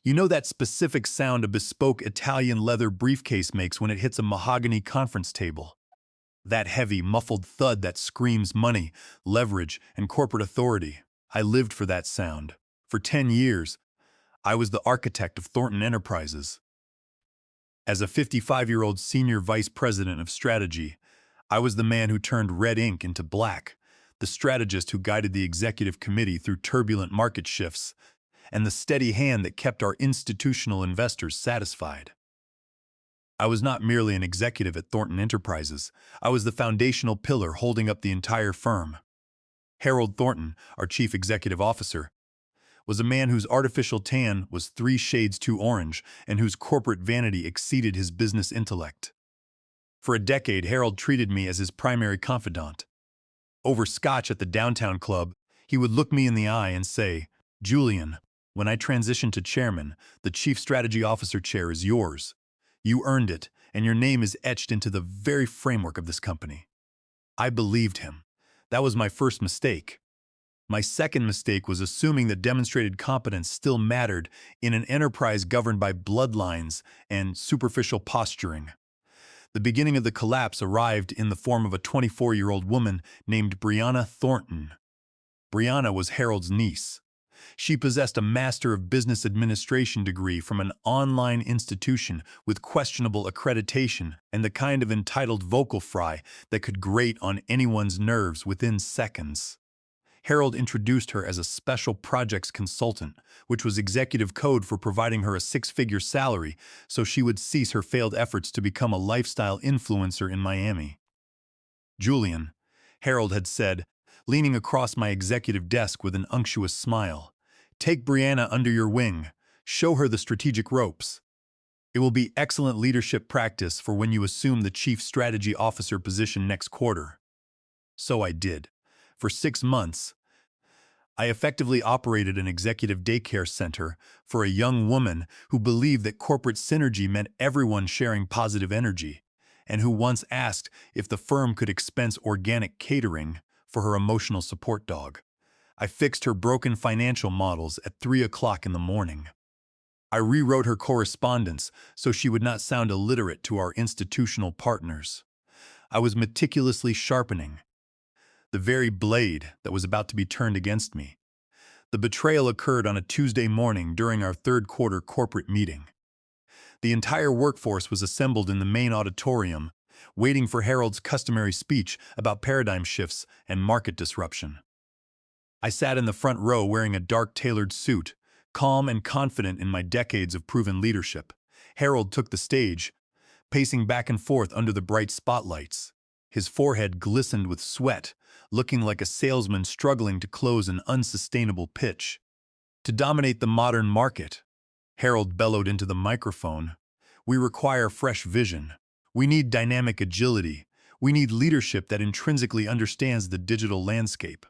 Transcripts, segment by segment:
You know that specific sound a bespoke Italian leather briefcase makes when it hits a mahogany conference table? That heavy, muffled thud that screams money, leverage, and corporate authority. I lived for that sound. For 10 years, I was the architect of Thornton Enterprises. As a 55-year-old senior vice president of strategy, I was the man who turned red ink into black, the strategist who guided the executive committee through turbulent market shifts, and the steady hand that kept our institutional investors satisfied. I was not merely an executive at Thornton Enterprises. I was the foundational pillar holding up the entire firm. Harold Thornton, our chief executive officer, was a man whose artificial tan was 3 shades too orange and whose corporate vanity exceeded his business intellect. For a decade, Harold treated me as his primary confidant. Over scotch at the downtown club, he would look me in the eye and say, "Julian, when I transition to chairman, the chief strategy officer chair is yours. You earned it, and your name is etched into the very framework of this company." I believed him. That was my first mistake. My second mistake was assuming that demonstrated competence still mattered in an enterprise governed by bloodlines and superficial posturing. The beginning of the collapse arrived in the form of a 24-year-old woman named Brianna Thornton. Brianna was Harold's niece. She possessed a Master of Business Administration degree from an online institution with questionable accreditation and the kind of entitled vocal fry that could grate on anyone's nerves within seconds. Harold introduced her as a special projects consultant, which was executive code for providing her a 6-figure salary so she would cease her failed efforts to become a lifestyle influencer in Miami. "Julian," Harold had said, leaning across my executive desk with an unctuous smile, "take Brianna under your wing. Show her the strategic ropes. It will be excellent leadership practice for when you assume the chief strategy officer position next quarter." So I did. For 6 months, I effectively operated an executive daycare center for a young woman who believed that corporate synergy meant everyone sharing positive energy, and who once asked if the firm could expense organic catering for her emotional support dog. I fixed her broken financial models at 3 o'clock in the morning. I rewrote her correspondence so she would not sound illiterate to our institutional partners. I was meticulously sharpening the very blade that was about to be turned against me. The betrayal occurred on a Tuesday morning during our third-quarter corporate meeting. The entire workforce was assembled in the main auditorium, waiting for Harold's customary speech about paradigm shifts and market disruption. I sat in the front row wearing a dark tailored suit, calm and confident in my decades of proven leadership. Harold took the stage, pacing back and forth under the bright spotlights. His forehead glistened with sweat, looking like a salesman struggling to close an unsustainable pitch. "To dominate the modern market," Harold bellowed into the microphone, "we require fresh vision. We need dynamic agility. We need leadership that intrinsically understands the digital landscape."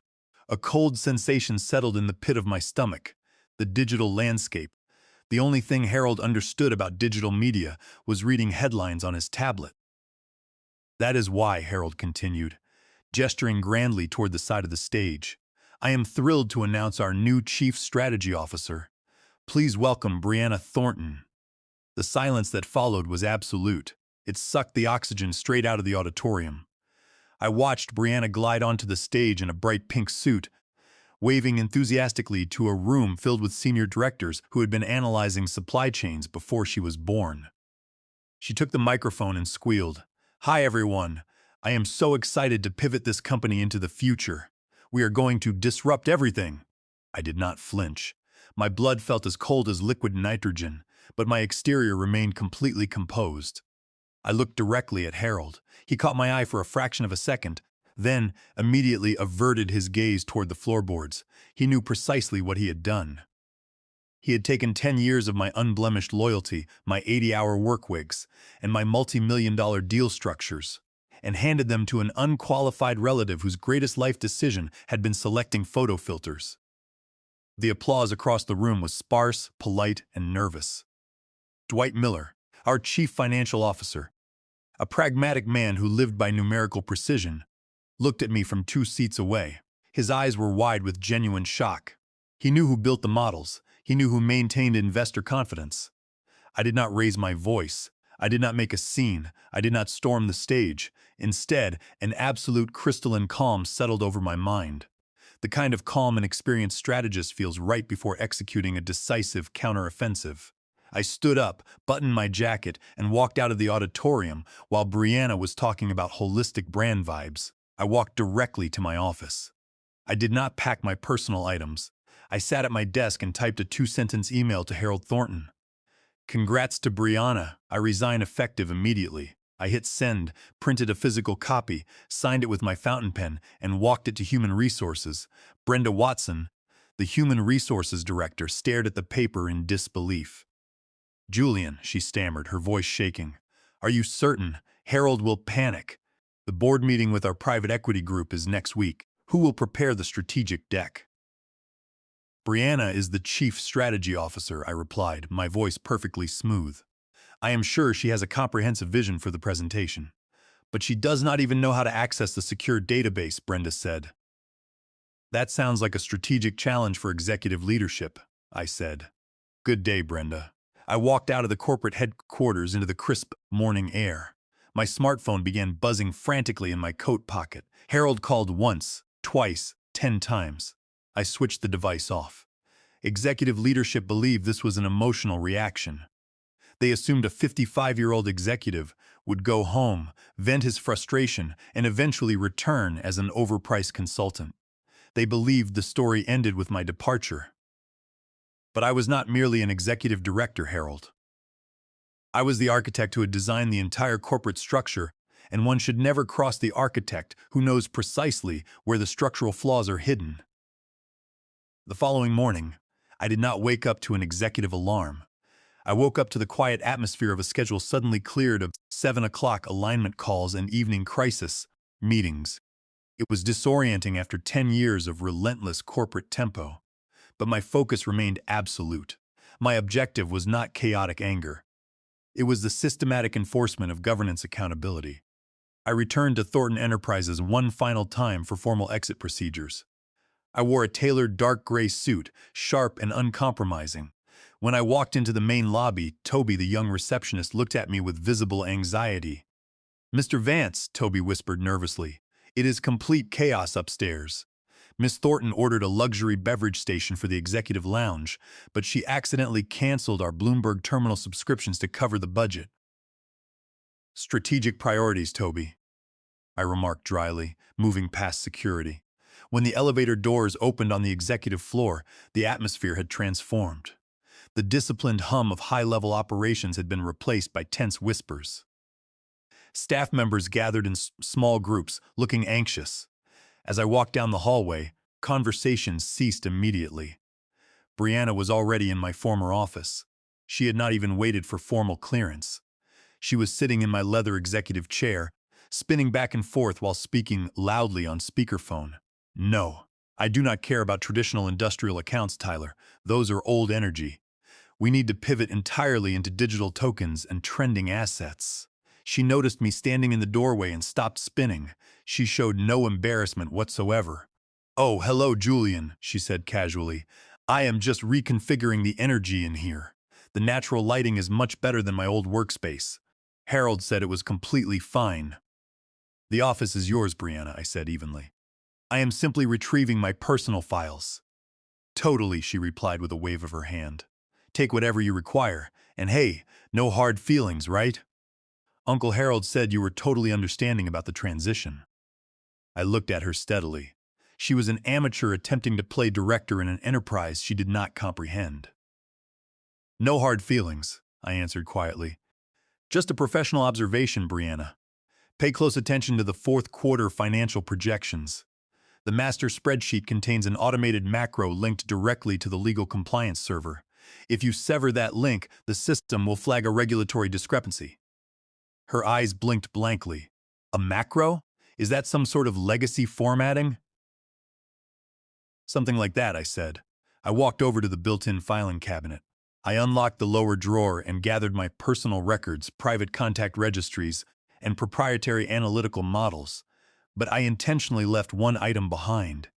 A cold sensation settled in the pit of my stomach. The digital landscape. The only thing Harold understood about digital media was reading headlines on his tablet. "That is why," Harold continued, gesturing grandly toward the side of the stage, "I am thrilled to announce our new Chief Strategy Officer. Please welcome Brianna Thornton." The silence that followed was absolute. It sucked the oxygen straight out of the auditorium. I watched Brianna glide onto the stage in a bright pink suit, waving enthusiastically to a room filled with senior directors who had been analyzing supply chains before she was born. She took the microphone and squealed, "Hi everyone. I am so excited to pivot this company into the future. We are going to disrupt everything." I did not flinch. My blood felt as cold as liquid nitrogen, but my exterior remained completely composed. I looked directly at Harold. He caught my eye for a fraction of a second, then immediately averted his gaze toward the floorboards. He knew precisely what he had done. He had taken 10 years of my unblemished loyalty, my 80-hour work weeks, and my multi-million-dollar deal structures, and handed them to an unqualified relative whose greatest life decision had been selecting photo filters. The applause across the room was sparse, polite, and nervous. Dwight Miller, our chief financial officer, a pragmatic man who lived by numerical precision, looked at me from 2 seats away. His eyes were wide with genuine shock. He knew who built the models, He knew who maintained investor confidence. I did not raise my voice. I did not make a scene. I did not storm the stage. Instead, an absolute crystalline calm settled over my mind. The kind of calm an experienced strategist feels right before executing a decisive counteroffensive. I stood up, buttoned my jacket, and walked out of the auditorium while Brianna was talking about holistic brand vibes. I walked directly to my office. I did not pack my personal items. I sat at my desk and typed a 2-sentence email to Harold Thornton. Congrats to Brianna. I resign effective immediately. I hit send, printed a physical copy, signed it with my fountain pen, and walked it to Human Resources. Brenda Watson, the Human Resources Director, stared at the paper in disbelief. Julian, she stammered, her voice shaking. Are you certain? Harold will panic. The board meeting with our private equity group is next week. Who will prepare the strategic deck? Brianna is the Chief Strategy Officer, I replied, my voice perfectly smooth. I am sure she has a comprehensive vision for the presentation. But she does not even know how to access the secure database, Brenda said. That sounds like a strategic challenge for executive leadership, I said. Good day, Brenda. I walked out of the corporate headquarters into the crisp morning air. My smartphone began buzzing frantically in my coat pocket. Harold called once, twice, 10 times. I switched the device off. Executive leadership believed this was an emotional reaction. They assumed a 55-year-old executive would go home, vent his frustration, and eventually return as an overpriced consultant. They believed the story ended with my departure. But I was not merely an executive director, Harold. I was the architect who had designed the entire corporate structure, and one should never cross the architect who knows precisely where the structural flaws are hidden. The following morning, I did not wake up to an executive alarm. I woke up to the quiet atmosphere of a schedule suddenly cleared of 7 o'clock alignment calls and evening crisis meetings. It was disorienting after 10 years of relentless corporate tempo. But my focus remained absolute. My objective was not chaotic anger. It was the systematic enforcement of governance accountability. I returned to Thornton Enterprises one final time for formal exit procedures. I wore a tailored dark gray suit, sharp and uncompromising. When I walked into the main lobby, Toby, the young receptionist, looked at me with visible anxiety. Mr. Vance, Toby whispered nervously, it is complete chaos upstairs. Miss Thornton ordered a luxury beverage station for the executive lounge, but she accidentally canceled our Bloomberg terminal subscriptions to cover the budget. Strategic priorities, Toby, I remarked dryly, moving past security. When the elevator doors opened on the executive floor, the atmosphere had transformed. The disciplined hum of high-level operations had been replaced by tense whispers. Staff members gathered in small groups, looking anxious. As I walked down the hallway, conversations ceased immediately. Brianna was already in my former office. She had not even waited for formal clearance. She was sitting in my leather executive chair, spinning back and forth while speaking loudly on speakerphone. No, I do not care about traditional industrial accounts, Tyler. Those are old energy. We need to pivot entirely into digital tokens and trending assets. She noticed me standing in the doorway and stopped spinning. She showed no embarrassment whatsoever. Oh, hello, Julian, she said casually. I am just reconfiguring the energy in here. The natural lighting is much better than my old workspace. Harold said it was completely fine. The office is yours, Brianna, I said evenly. I am simply retrieving my personal files. Totally, she replied with a wave of her hand. Take whatever you require, and hey, no hard feelings, right? Uncle Harold said you were totally understanding about the transition. I looked at her steadily. She was an amateur attempting to play director in an enterprise she did not comprehend. No hard feelings, I answered quietly. Just a professional observation, Brianna. Pay close attention to the fourth quarter financial projections. The master spreadsheet contains an automated macro linked directly to the legal compliance server. If you sever that link, the system will flag a regulatory discrepancy. Her eyes blinked blankly. A macro? Is that some sort of legacy formatting? Something like that, I said. I walked over to the built-in filing cabinet. I unlocked the lower drawer and gathered my personal records, private contact registries, and proprietary analytical models. But I intentionally left one item behind.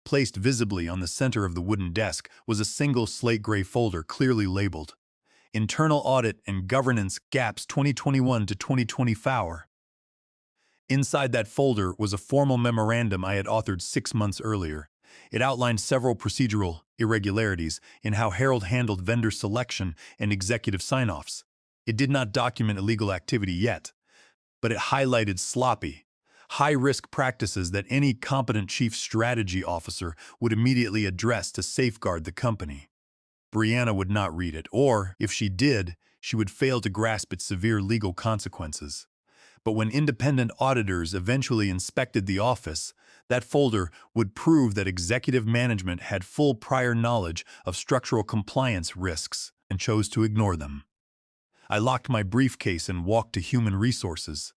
Placed visibly on the center of the wooden desk was a single slate gray folder clearly labeled Internal Audit and Governance Gaps 2021 to 2024. Inside that folder was a formal memorandum I had authored 6 months earlier. It outlined several procedural irregularities in how Harold handled vendor selection and executive sign-offs. It did not document illegal activity yet, but it highlighted sloppy, high-risk practices that any competent chief strategy officer would immediately address to safeguard the company. Brianna would not read it, or, if she did, she would fail to grasp its severe legal consequences. But when independent auditors eventually inspected the office, that folder would prove that executive management had full prior knowledge of structural compliance risks and chose to ignore them. I locked my briefcase and walked to human resources.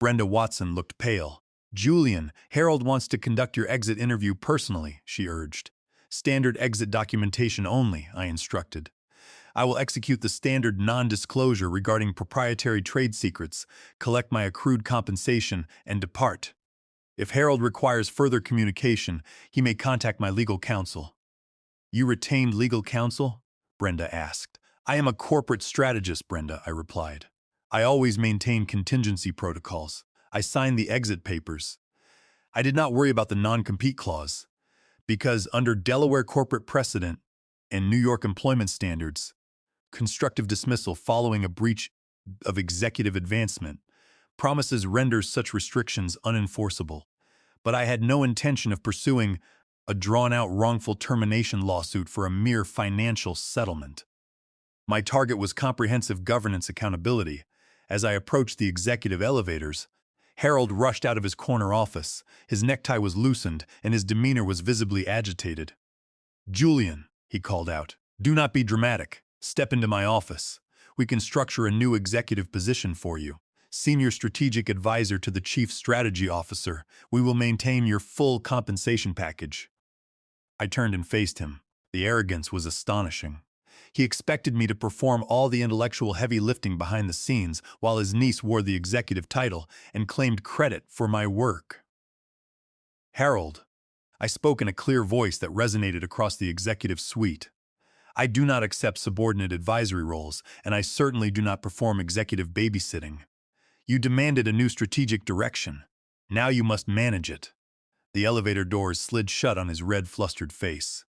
Brenda Watson looked pale. "Julian, Harold wants to conduct your exit interview personally," she urged. "Standard exit documentation only," I instructed. "I will execute the standard non-disclosure regarding proprietary trade secrets, collect my accrued compensation, and depart. If Harold requires further communication, he may contact my legal counsel." "You retained legal counsel?" Brenda asked. "I am a corporate strategist, Brenda," I replied. "I always maintain contingency protocols. I signed the exit papers. I did not worry about the non-compete clause, because under Delaware corporate precedent and New York employment standards, constructive dismissal following a breach of executive advancement promises renders such restrictions unenforceable. But I had no intention of pursuing a drawn-out wrongful termination lawsuit for a mere financial settlement. My target was comprehensive governance accountability. As I approached the executive elevators, Harold rushed out of his corner office. His necktie was loosened, and his demeanor was visibly agitated. "Julian," he called out, "do not be dramatic. Step into my office. We can structure a new executive position for you. Senior Strategic Advisor to the Chief Strategy Officer. We will maintain your full compensation package." I turned and faced him. The arrogance was astonishing. He expected me to perform all the intellectual heavy lifting behind the scenes while his niece wore the executive title and claimed credit for my work. "Harold," I spoke in a clear voice that resonated across the executive suite, "I do not accept subordinate advisory roles, and I certainly do not perform executive babysitting. You demanded a new strategic direction. Now you must manage it." The elevator doors slid shut on his red, flustered face.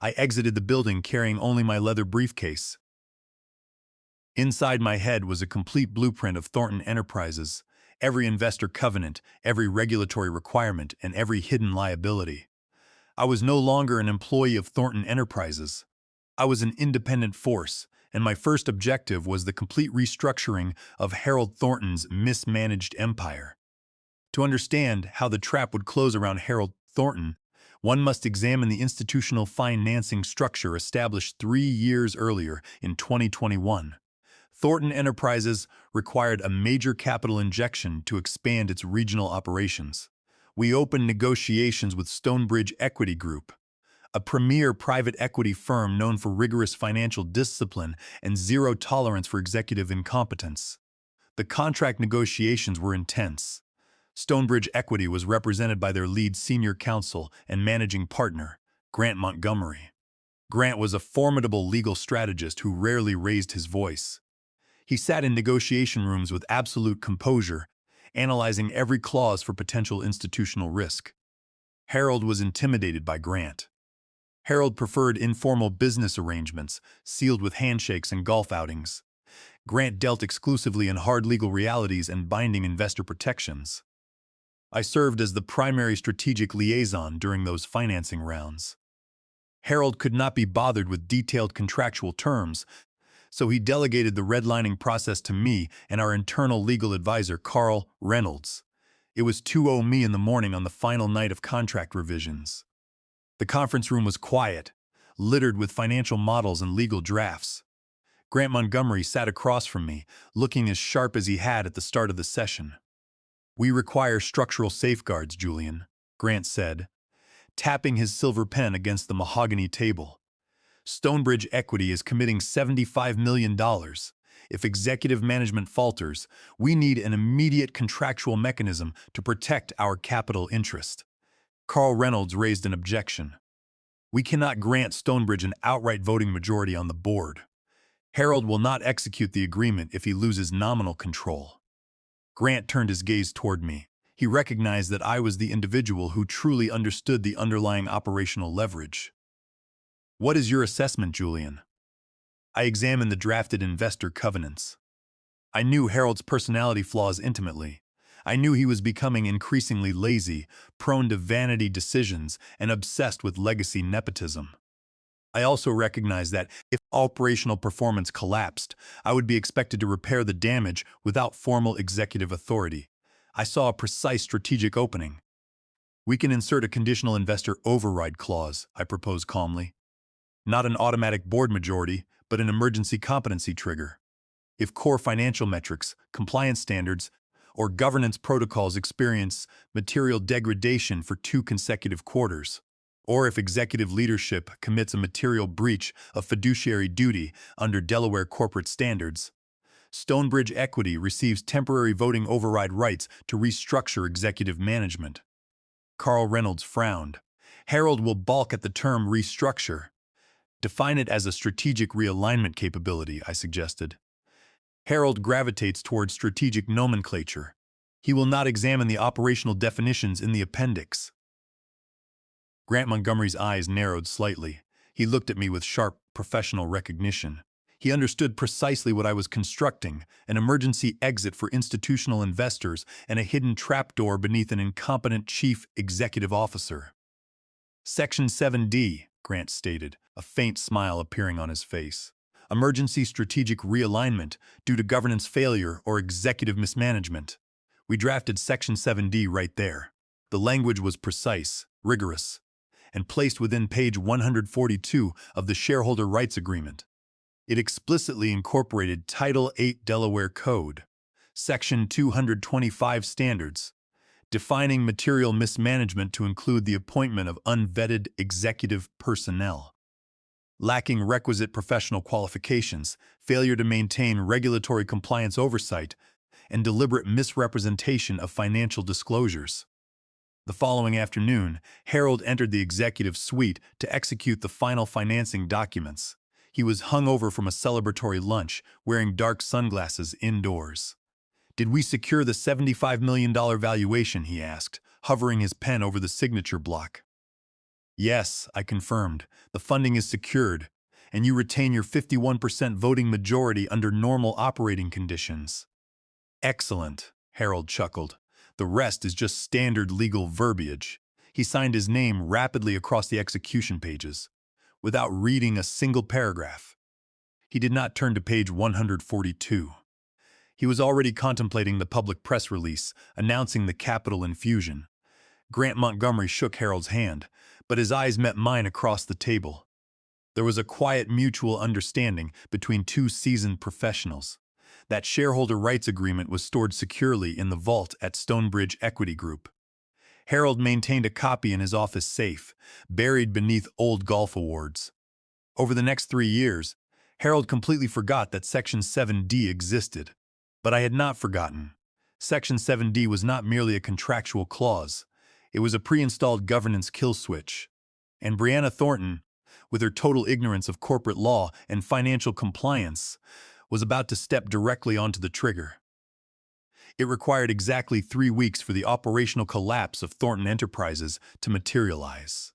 I exited the building carrying only my leather briefcase. Inside my head was a complete blueprint of Thornton Enterprises, every investor covenant, every regulatory requirement, and every hidden liability. I was no longer an employee of Thornton Enterprises. I was an independent force, and my first objective was the complete restructuring of Harold Thornton's mismanaged empire. To understand how the trap would close around Harold Thornton, one must examine the institutional financing structure established 3 years earlier in 2021. Thornton Enterprises required a major capital injection to expand its regional operations. We opened negotiations with Stonebridge Equity Group, a premier private equity firm known for rigorous financial discipline and zero tolerance for executive incompetence. The contract negotiations were intense. Stonebridge Equity was represented by their lead senior counsel and managing partner, Grant Montgomery. Grant was a formidable legal strategist who rarely raised his voice. He sat in negotiation rooms with absolute composure, analyzing every clause for potential institutional risk. Harold was intimidated by Grant. Harold preferred informal business arrangements, sealed with handshakes and golf outings. Grant dealt exclusively in hard legal realities and binding investor protections. I served as the primary strategic liaison during those financing rounds. Harold could not be bothered with detailed contractual terms, so he delegated the redlining process to me and our internal legal advisor, Carl Reynolds. It was 2:00 me in the morning on the final night of contract revisions. The conference room was quiet, littered with financial models and legal drafts. Grant Montgomery sat across from me, looking as sharp as he had at the start of the session. "We require structural safeguards, Julian," Grant said, tapping his silver pen against the mahogany table. "Stonebridge Equity is committing $75 million. If executive management falters, we need an immediate contractual mechanism to protect our capital interest." Carl Reynolds raised an objection. We cannot grant Stonebridge an outright voting majority on the board. Harold will not execute the agreement if he loses nominal control. Grant turned his gaze toward me. He recognized that I was the individual who truly understood the underlying operational leverage. What is your assessment, Julian? I examined the drafted investor covenants. I knew Harold's personality flaws intimately. I knew he was becoming increasingly lazy, prone to vanity decisions, and obsessed with legacy nepotism. I also recognized that if operational performance collapsed, I would be expected to repair the damage without formal executive authority. I saw a precise strategic opening. We can insert a conditional investor override clause, I proposed calmly. Not an automatic board majority, but an emergency competency trigger. If core financial metrics, compliance standards, or governance protocols experience material degradation for 2 consecutive quarters, or if executive leadership commits a material breach of fiduciary duty under Delaware corporate standards, Stonebridge Equity receives temporary voting override rights to restructure executive management. Carl Reynolds frowned. Harold will balk at the term restructure. Define it as a strategic realignment capability, I suggested. Harold gravitates towards strategic nomenclature. He will not examine the operational definitions in the appendix. Grant Montgomery's eyes narrowed slightly. He looked at me with sharp, professional recognition. He understood precisely what I was constructing, an emergency exit for institutional investors and a hidden trapdoor beneath an incompetent chief executive officer. Section 7D, Grant stated, a faint smile appearing on his face. Emergency strategic realignment due to governance failure or executive mismanagement. We drafted Section 7D right there. The language was precise, rigorous, and placed within page 142 of the Shareholder Rights Agreement. It explicitly incorporated Title 8 Delaware Code, Section 225 Standards, defining material mismanagement to include the appointment of unvetted executive personnel. Lacking requisite professional qualifications, failure to maintain regulatory compliance oversight, and deliberate misrepresentation of financial disclosures. The following afternoon, Harold entered the executive suite to execute the final financing documents. He was hungover from a celebratory lunch, wearing dark sunglasses indoors. Did we secure the $75 million valuation, he asked, hovering his pen over the signature block. Yes, I confirmed. The funding is secured, and you retain your 51% voting majority under normal operating conditions. Excellent, Harold chuckled. The rest is just standard legal verbiage. He signed his name rapidly across the execution pages, without reading a single paragraph. He did not turn to page 142. He was already contemplating the public press release announcing the capital infusion. Grant Montgomery shook Harold's hand, but his eyes met mine across the table. There was a quiet mutual understanding between two seasoned professionals. That shareholder rights agreement was stored securely in the vault at Stonebridge Equity Group. Harold maintained a copy in his office safe, buried beneath old golf awards. Over the next 3 years, Harold completely forgot that Section 7D existed. But I had not forgotten. Section 7D was not merely a contractual clause. It was a pre-installed governance kill switch. And Brianna Thornton, with her total ignorance of corporate law and financial compliance, was about to step directly onto the trigger. It required exactly 3 weeks for the operational collapse of Thornton Enterprises to materialize.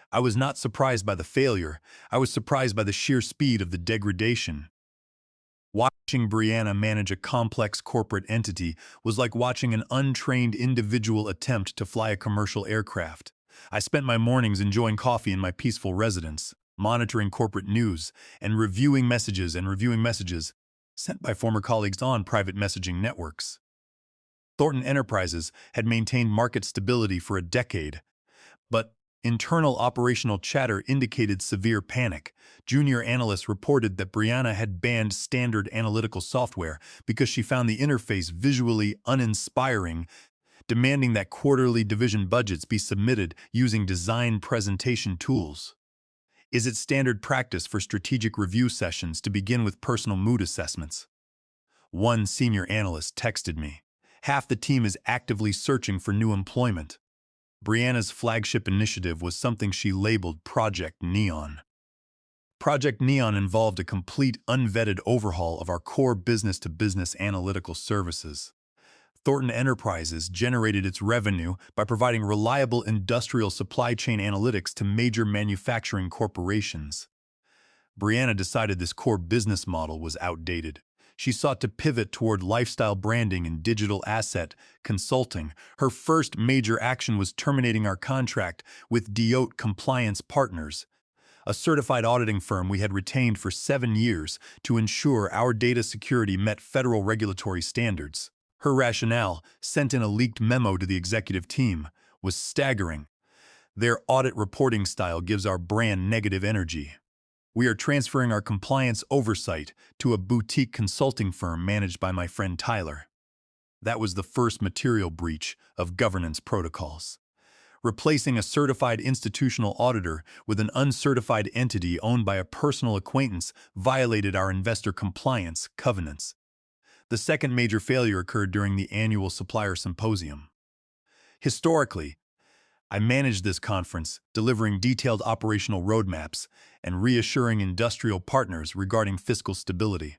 I was not surprised by the failure. I was surprised by the sheer speed of the degradation. Watching Brianna manage a complex corporate entity was like watching an untrained individual attempt to fly a commercial aircraft. I spent my mornings enjoying coffee in my peaceful residence, monitoring corporate news, and reviewing messages sent by former colleagues on private messaging networks. Thornton Enterprises had maintained market stability for a decade, but internal operational chatter indicated severe panic. Junior analysts reported that Brianna had banned standard analytical software because she found the interface visually uninspiring, demanding that quarterly division budgets be submitted using design presentation tools. Is it standard practice for strategic review sessions to begin with personal mood assessments? One senior analyst texted me. Half the team is actively searching for new employment. Brianna's flagship initiative was something she labeled Project Neon. Project Neon involved a complete, unvetted overhaul of our core business-to-business analytical services. Thornton Enterprises generated its revenue by providing reliable industrial supply chain analytics to major manufacturing corporations. Brianna decided this core business model was outdated. She sought to pivot toward lifestyle branding and digital asset consulting. Her first major action was terminating our contract with Deote Compliance Partners, a certified auditing firm we had retained for 7 years to ensure our data security met federal regulatory standards. Her rationale, sent in a leaked memo to the executive team, was staggering. Their audit reporting style gives our brand negative energy. We are transferring our compliance oversight to a boutique consulting firm managed by my friend Tyler. That was the first material breach of governance protocols. Replacing a certified institutional auditor with an uncertified entity owned by a personal acquaintance violated our investor compliance covenants. The second major failure occurred during the annual supplier symposium. Historically, I managed this conference, delivering detailed operational roadmaps and reassuring industrial partners regarding fiscal stability.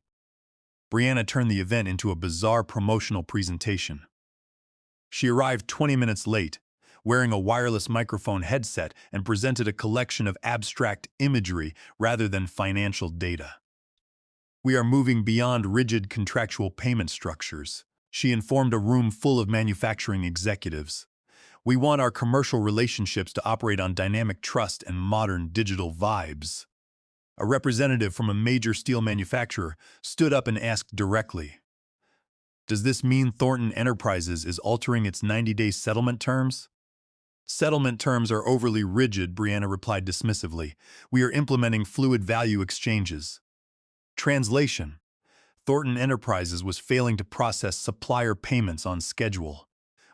Brianna turned the event into a bizarre promotional presentation. She arrived 20 minutes late, wearing a wireless microphone headset, and presented a collection of abstract imagery rather than financial data. We are moving beyond rigid contractual payment structures, she informed a room full of manufacturing executives. We want our commercial relationships to operate on dynamic trust and modern digital vibes. A representative from a major steel manufacturer stood up and asked directly, "Does this mean Thornton Enterprises is altering its 90-day settlement terms?" "Settlement terms are overly rigid," Brianna replied dismissively. "We are implementing fluid value exchanges." Translation: Thornton Enterprises was failing to process supplier payments on schedule.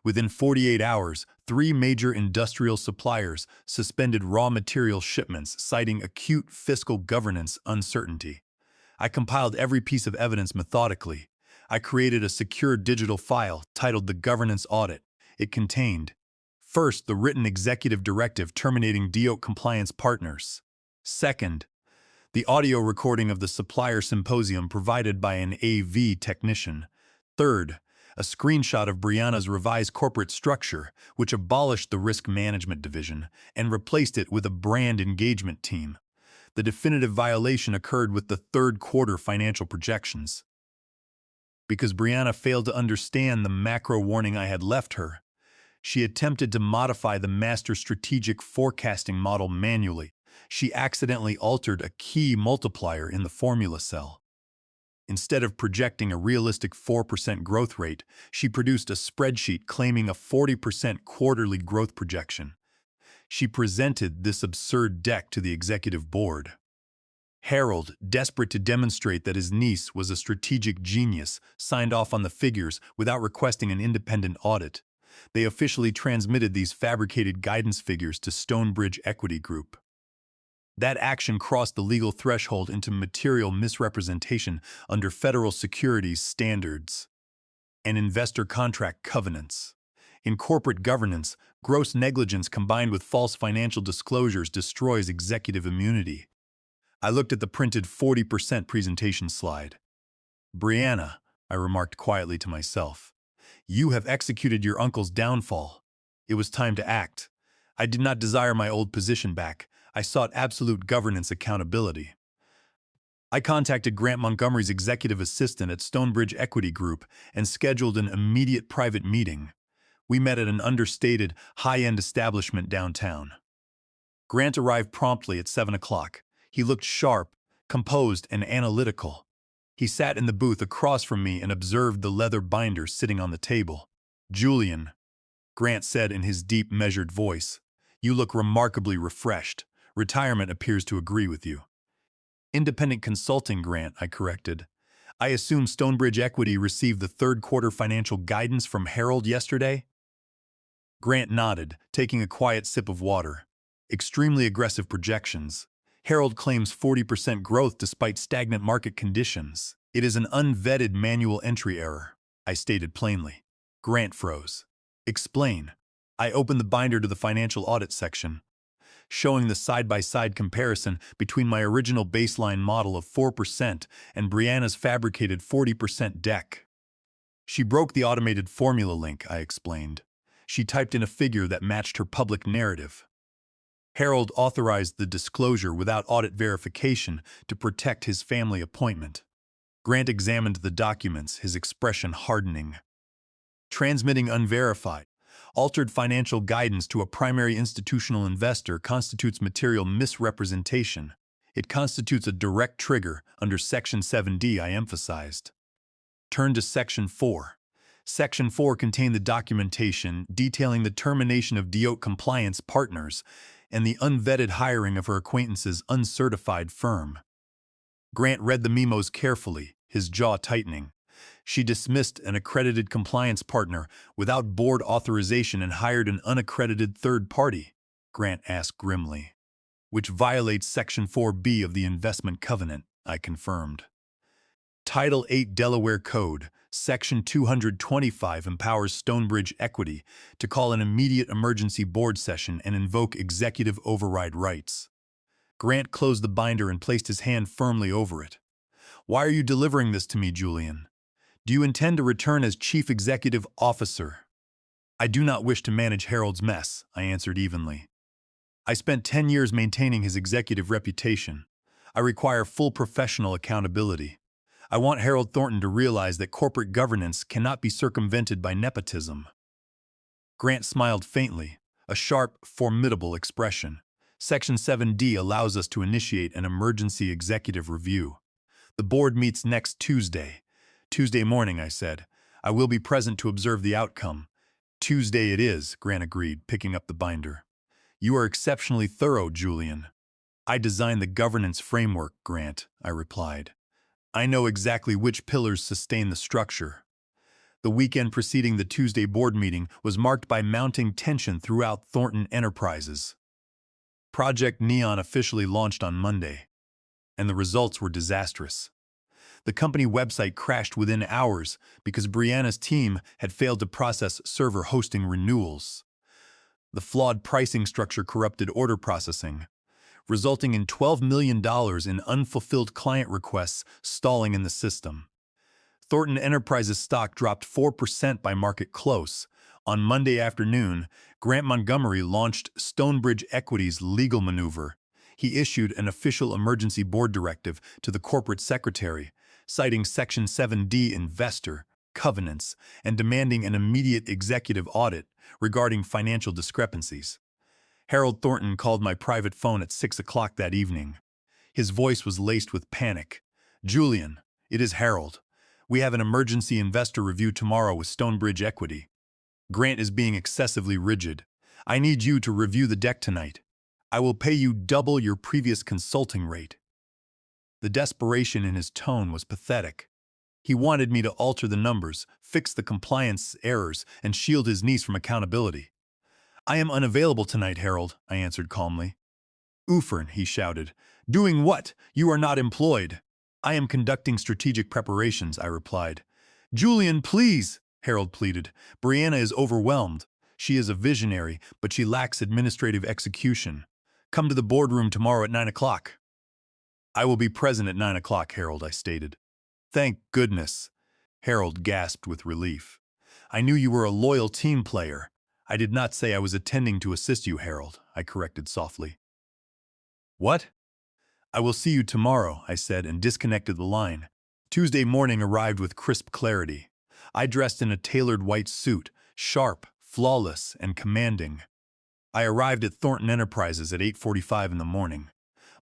Within 48 hours, 3 major industrial suppliers suspended raw material shipments, citing acute fiscal governance uncertainty. I compiled every piece of evidence methodically. I created a secure digital file titled the Governance Audit. It contained, first, the written executive directive terminating Deote Compliance Partners. Second, the audio recording of the supplier symposium provided by an AV technician. Third, a screenshot of Brianna's revised corporate structure, which abolished the risk management division and replaced it with a brand engagement team. The definitive violation occurred with the third quarter financial projections. Because Brianna failed to understand the macro warning I had left her, she attempted to modify the master strategic forecasting model manually. She accidentally altered a key multiplier in the formula cell. Instead of projecting a realistic 4% growth rate, she produced a spreadsheet claiming a 40% quarterly growth projection. She presented this absurd deck to the executive board. Harold, desperate to demonstrate that his niece was a strategic genius, signed off on the figures without requesting an independent audit. They officially transmitted these fabricated guidance figures to Stonebridge Equity Group. That action crossed the legal threshold into material misrepresentation under federal securities standards and investor contract covenants. In corporate governance, gross negligence combined with false financial disclosures destroys executive immunity. I looked at the printed 40% presentation slide. "Brianna," I remarked quietly to myself, "you have executed your uncle's downfall." It was time to act. I did not desire my old position back. I sought absolute governance accountability. I contacted Grant Montgomery's executive assistant at Stonebridge Equity Group and scheduled an immediate private meeting. We met at an understated, high-end establishment downtown. Grant arrived promptly at 7 o'clock. He looked sharp, composed, and analytical. He sat in the booth across from me and observed the leather binder sitting on the table. "Julian," Grant said in his deep, measured voice, "you look remarkably refreshed. Retirement appears to agree with you." "Independent consulting," Grant, I corrected. "I assume Stonebridge Equity received the third quarter financial guidance from Harold yesterday?" Grant nodded, taking a quiet sip of water. "Extremely aggressive projections. Harold claims 40% growth despite stagnant market conditions. It is an unvetted manual entry error," I stated plainly. Grant froze. "Explain." I opened the binder to the financial audit section, showing the side-by-side comparison between my original baseline model of 4% and Brianna's fabricated 40% deck. She broke the automated formula link, I explained. She typed in a figure that matched her public narrative. Harold authorized the disclosure without audit verification to protect his family appointment. Grant examined the documents, his expression hardening. Transmitting unverified, altered financial guidance to a primary institutional investor constitutes material misrepresentation. It constitutes a direct trigger under Section 7D, I emphasized. Turn to Section 4. Section 4 contained the documentation detailing the termination of DOT compliance partners and the unvetted hiring of her acquaintance's uncertified firm. Grant read the memos carefully, his jaw tightening. She dismissed an accredited compliance partner without board authorization and hired an unaccredited third party, Grant asked grimly. Which violates Section 4B of the Investment Covenant, I confirmed. Title 8 Delaware Code, Section 225 empowers Stonebridge Equity to call an immediate emergency board session and invoke executive override rights. Grant closed the binder and placed his hand firmly over it. Why are you delivering this to me, Julian? Do you intend to return as Chief Executive Officer? I do not wish to manage Harold's mess, I answered evenly. I spent 10 years maintaining his executive reputation. I require full professional accountability. I want Harold Thornton to realize that corporate governance cannot be circumvented by nepotism. Grant smiled faintly, a sharp, formidable expression. Section 7D allows us to initiate an emergency executive review. The board meets next Tuesday. Tuesday morning, I said. I will be present to observe the outcome. Tuesday it is, Grant agreed, picking up the binder. You are exceptionally thorough, Julian. I designed the governance framework, Grant, I replied. I know exactly which pillars sustain the structure. The weekend preceding the Tuesday board meeting was marked by mounting tension throughout Thornton Enterprises. Project Neon officially launched on Monday, and the results were disastrous. The company website crashed within hours because Brianna's team had failed to process server hosting renewals. The flawed pricing structure corrupted order processing, resulting in $12 million in unfulfilled client requests stalling in the system. Thornton Enterprises stock dropped 4% by market close. On Monday afternoon, Grant Montgomery launched Stonebridge Equity's legal maneuver. He issued an official emergency board directive to the corporate secretary, citing Section 7D investor covenants and demanding an immediate executive audit regarding financial discrepancies. Harold Thornton called my private phone at 6 o'clock that evening. His voice was laced with panic. Julian, it is Harold. We have an emergency investor review tomorrow with Stonebridge Equity. Grant is being excessively rigid. I need you to review the deck tonight. I will pay you double your previous consulting rate. The desperation in his tone was pathetic. He wanted me to alter the numbers, fix the compliance errors, and shield his niece from accountability. I am unavailable tonight, Harold, I answered calmly. Ufern, he shouted. Doing what? You are not employed. I am conducting strategic preparations, I replied. Julian, please, Harold pleaded. Brianna is overwhelmed. She is a visionary, but she lacks administrative execution. Come to the boardroom tomorrow at 9 o'clock. I will be present at 9 o'clock, Harold, I stated. Thank goodness. Harold gasped with relief. I knew you were a loyal team player. I did not say I was attending to assist you, Harold, I corrected softly. What? I will see you tomorrow, I said and disconnected the line. Tuesday morning arrived with crisp clarity. I dressed in a tailored white suit, sharp, flawless, and commanding. I arrived at Thornton Enterprises at 8:45 in the morning.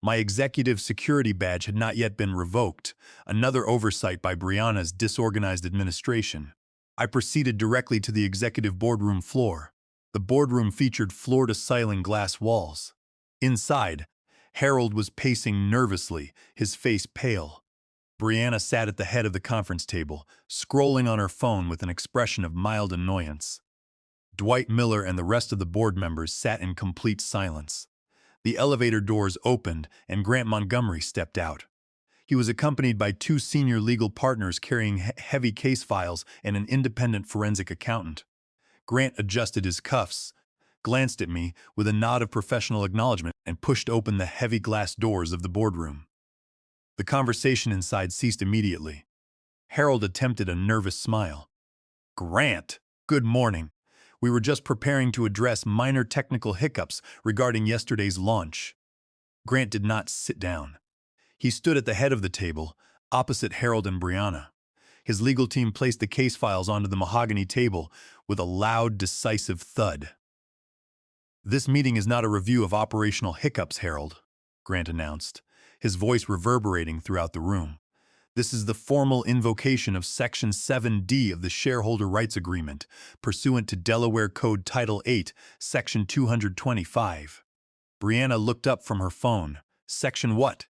My executive security badge had not yet been revoked, another oversight by Brianna's disorganized administration. I proceeded directly to the executive boardroom floor. The boardroom featured floor-to-ceiling glass walls. Inside, Harold was pacing nervously, his face pale. Brianna sat at the head of the conference table, scrolling on her phone with an expression of mild annoyance. Dwight Miller and the rest of the board members sat in complete silence. The elevator doors opened and Grant Montgomery stepped out. He was accompanied by two senior legal partners carrying heavy case files and an independent forensic accountant. Grant adjusted his cuffs, glanced at me with a nod of professional acknowledgement, and pushed open the heavy glass doors of the boardroom. The conversation inside ceased immediately. Harold attempted a nervous smile. "Grant, good morning. We were just preparing to address minor technical hiccups regarding yesterday's launch." Grant did not sit down. He stood at the head of the table, opposite Harold and Brianna. His legal team placed the case files onto the mahogany table with a loud, decisive thud. "This meeting is not a review of operational hiccups, Harold," Grant announced, his voice reverberating throughout the room. "This is the formal invocation of Section 7D of the Shareholder Rights Agreement, pursuant to Delaware Code Title 8, Section 225. Brianna looked up from her phone. "Section what?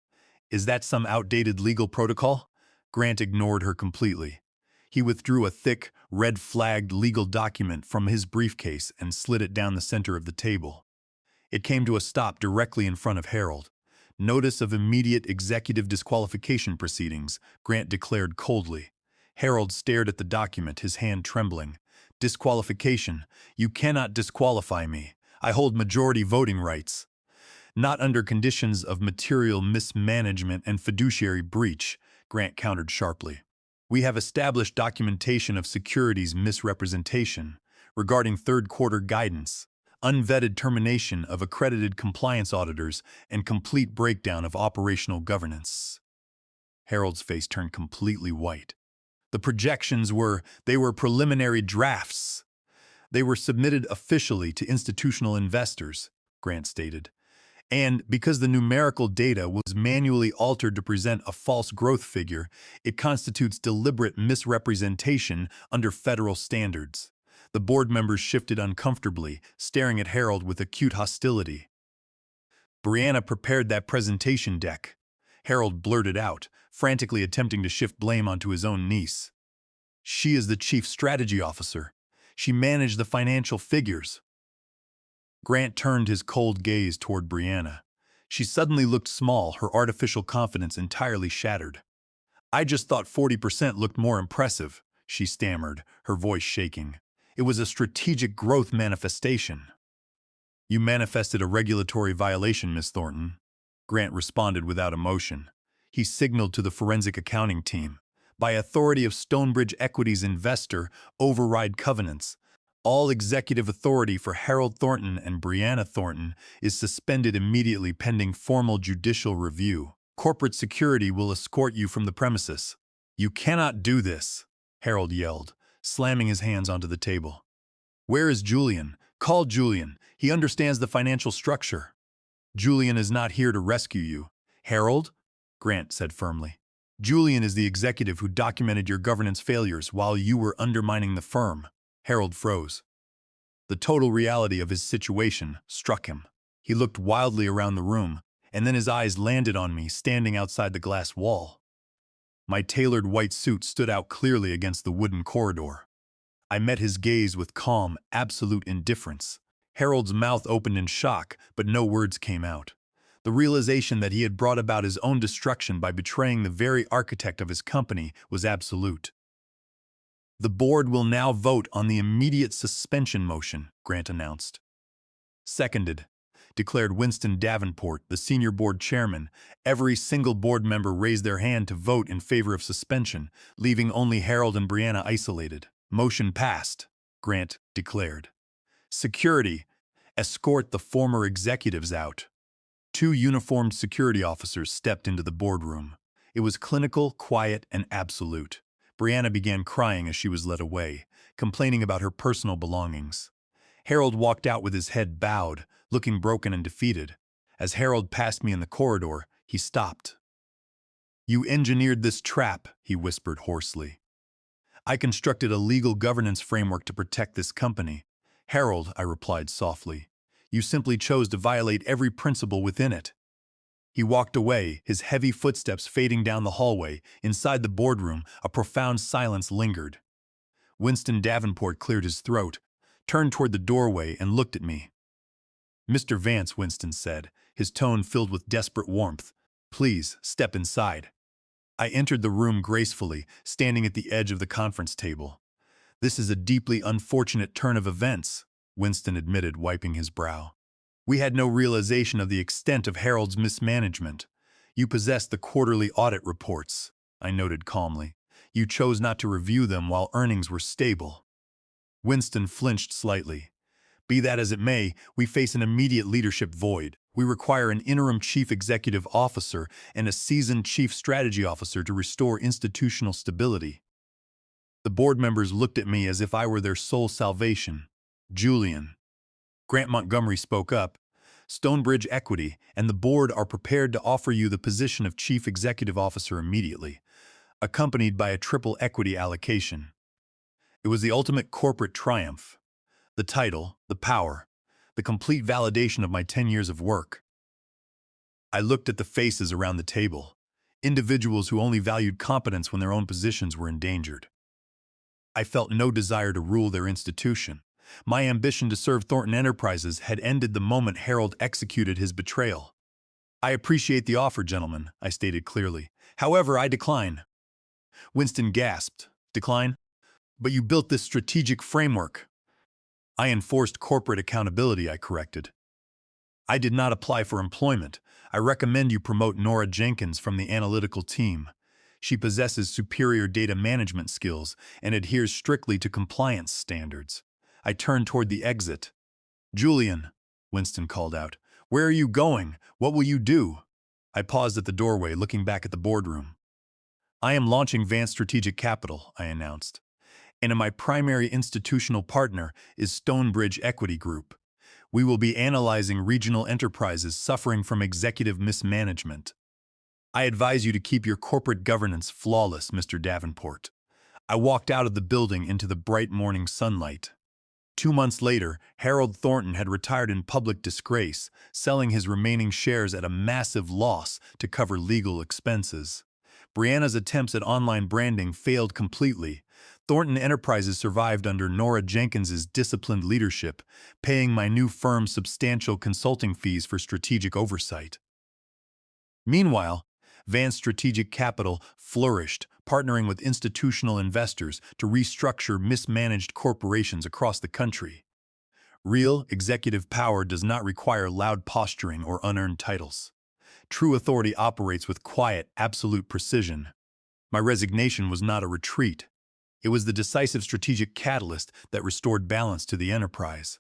Is that some outdated legal protocol?" Grant ignored her completely. He withdrew a thick, red-flagged legal document from his briefcase and slid it down the center of the table. It came to a stop directly in front of Harold. "Notice of immediate executive disqualification proceedings," Grant declared coldly. Harold stared at the document, his hand trembling. "Disqualification? You cannot disqualify me. I hold majority voting rights." "Not under conditions of material mismanagement and fiduciary breach," Grant countered sharply. "We have established documentation of securities misrepresentation regarding third-quarter guidance, unvetted termination of accredited compliance auditors, and complete breakdown of operational governance." Harold's face turned completely white. "The projections they were preliminary drafts. They were submitted officially to institutional investors," Grant stated. "And because the numerical data was manually altered to present a false growth figure, it constitutes deliberate misrepresentation under federal standards." The board members shifted uncomfortably, staring at Harold with acute hostility. "Brianna prepared that presentation deck," Harold blurted out, frantically attempting to shift blame onto his own niece. "She is the chief strategy officer. She managed the financial figures." Grant turned his cold gaze toward Brianna. She suddenly looked small, her artificial confidence entirely shattered. "I just thought 40% looked more impressive," she stammered, her voice shaking. "It was a strategic growth manifestation." "You manifested a regulatory violation, Miss Thornton," Grant responded without emotion. He signaled to the forensic accounting team. "By authority of Stonebridge Equities investor, override covenants. All executive authority for Harold Thornton and Brianna Thornton is suspended immediately pending formal judicial review. Corporate security will escort you from the premises." "You cannot do this," Harold yelled, slamming his hands onto the table. "Where is Julian? Call Julian. He understands the financial structure." "Julian is not here to rescue you, Harold," Grant said firmly. "Julian is the executive who documented your governance failures while you were undermining the firm." Harold froze. The total reality of his situation struck him. He looked wildly around the room, and then his eyes landed on me standing outside the glass wall. My tailored white suit stood out clearly against the wooden corridor. I met his gaze with calm, absolute indifference. Harold's mouth opened in shock, but no words came out. The realization that he had brought about his own destruction by betraying the very architect of his company was absolute. "The board will now vote on the immediate suspension motion," Grant announced. "Seconded," declared Winston Davenport, the senior board chairman. Every single board member raised their hand to vote in favor of suspension, leaving only Harold and Brianna isolated. "Motion passed," Grant declared. "Security, escort the former executives out." Two uniformed security officers stepped into the boardroom. It was clinical, quiet, and absolute. Brianna began crying as she was led away, complaining about her personal belongings. Harold walked out with his head bowed, looking broken and defeated. As Harold passed me in the corridor, he stopped. "You engineered this trap," he whispered hoarsely. "I constructed a legal governance framework to protect this company." "Harold," I replied softly, "you simply chose to violate every principle within it." He walked away, his heavy footsteps fading down the hallway. Inside the boardroom, a profound silence lingered. Winston Davenport cleared his throat, turned toward the doorway, and looked at me. "Mr. Vance," Winston said, his tone filled with desperate warmth, "please step inside." I entered the room gracefully, standing at the edge of the conference table. "This is a deeply unfortunate turn of events," Winston admitted, wiping his brow. We had no realization of the extent of Harold's mismanagement. You possessed the quarterly audit reports, I noted calmly. You chose not to review them while earnings were stable. Winston flinched slightly. Be that as it may, we face an immediate leadership void. We require an interim chief executive officer and a seasoned chief strategy officer to restore institutional stability. The board members looked at me as if I were their sole salvation. Julian. Grant Montgomery spoke up. Stonebridge Equity and the board are prepared to offer you the position of chief executive officer immediately, accompanied by a triple equity allocation. It was the ultimate corporate triumph. The title, the power, the complete validation of my 10 years of work. I looked at the faces around the table, individuals who only valued competence when their own positions were endangered. I felt no desire to rule their institution. My ambition to serve Thornton Enterprises had ended the moment Harold executed his betrayal. I appreciate the offer, gentlemen, I stated clearly. However, I decline. Winston gasped. Decline? But you built this strategic framework. I enforced corporate accountability, I corrected. I did not apply for employment. I recommend you promote Nora Jenkins from the analytical team. She possesses superior data management skills and adheres strictly to compliance standards. I turned toward the exit. Julian, Winston called out, where are you going? What will you do? I paused at the doorway, looking back at the boardroom. I am launching Vance Strategic Capital, I announced. And my primary institutional partner is Stonebridge Equity Group. We will be analyzing regional enterprises suffering from executive mismanagement. I advise you to keep your corporate governance flawless, Mr. Davenport. I walked out of the building into the bright morning sunlight. 2 months later, Harold Thornton had retired in public disgrace, selling his remaining shares at a massive loss to cover legal expenses. Brianna's attempts at online branding failed completely. Thornton Enterprises survived under Nora Jenkins's disciplined leadership, paying my new firm substantial consulting fees for strategic oversight. Meanwhile, Vance Strategic Capital flourished, partnering with institutional investors to restructure mismanaged corporations across the country. Real executive power does not require loud posturing or unearned titles. True authority operates with quiet, absolute precision. My resignation was not a retreat. It was the decisive strategic catalyst that restored balance to the enterprise.